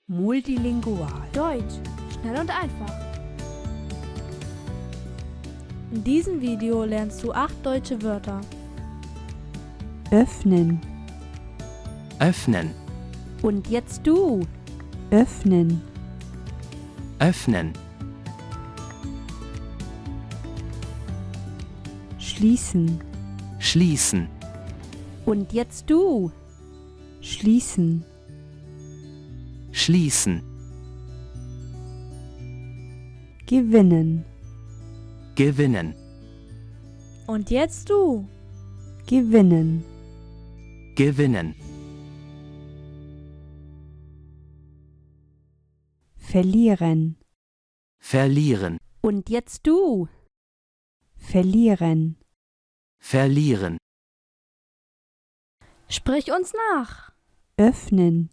Multilingual. Deutsch, schnell und einfach. In diesem Video lernst du 8 deutsche Wörter. Öffnen. Öffnen, Und jetzt du. Öffnen. öffnen, Schließen. schließen, Und jetzt du. Schließen. schließen, Gewinnen. gewinnen, Und jetzt du. Gewinnen. gewinnen, Verlieren. verlieren, Und jetzt du. Verlieren. verlieren, Sprich uns nach. Öffnen.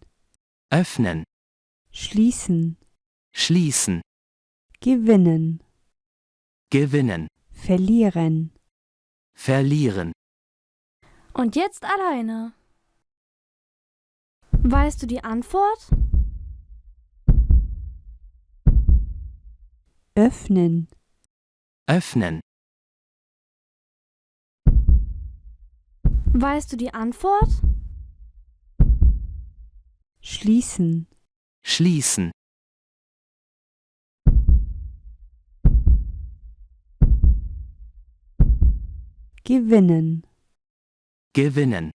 öffnen, Schließen. schließen, Gewinnen. gewinnen, Verlieren. verlieren. Und jetzt alleine. Weißt du die Antwort? Öffnen. Öffnen, Weißt du die Antwort? Schließen. schließen, Gewinnen. gewinnen,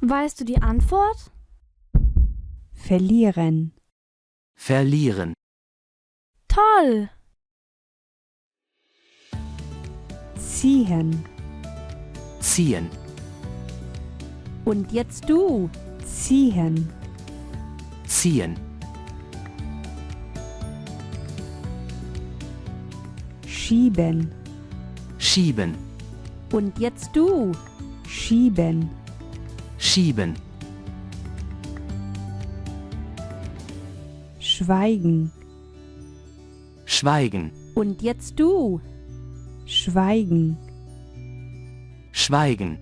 Weißt du die Antwort? Verlieren. verlieren, Toll! Ziehen. ziehen, Und jetzt du. Ziehen. ziehen, Schieben. schieben, Und jetzt du. Schieben. schieben, Schweigen. schweigen, Und jetzt du. Schweigen. schweigen,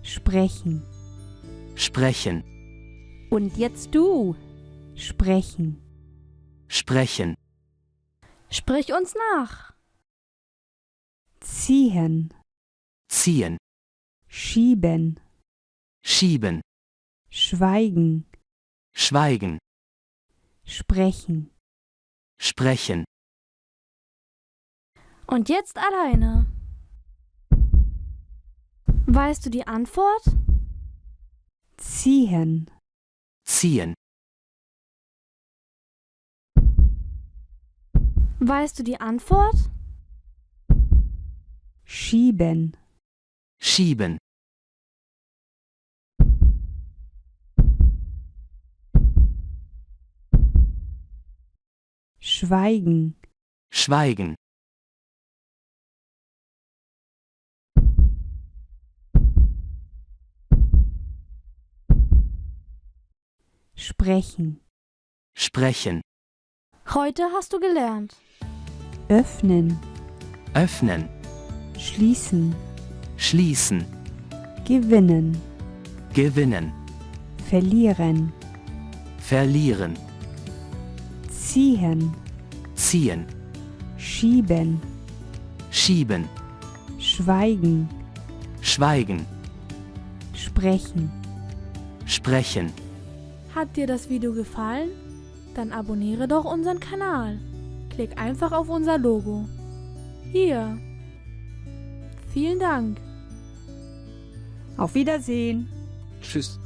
Sprechen. sprechen, Und jetzt du. Sprechen. sprechen, Sprich uns nach. Ziehen. ziehen, Schieben. schieben, Schweigen. schweigen, Sprechen. sprechen. Und jetzt alleine. Weißt du die Antwort? Ziehen. Ziehen, Weißt du die Antwort? Schieben. schieben, Schweigen. schweigen, Sprechen. sprechen, Heute hast du gelernt. Öffnen. öffnen, Schließen. schließen, Gewinnen. gewinnen, Verlieren. verlieren, Ziehen. ziehen, Schieben. schieben, Schweigen. schweigen, Sprechen. sprechen. Hat dir das Video gefallen? Dann abonniere doch unseren Kanal. Klick einfach auf unser Logo. Hier. Vielen Dank. Auf Wiedersehen. Tschüss.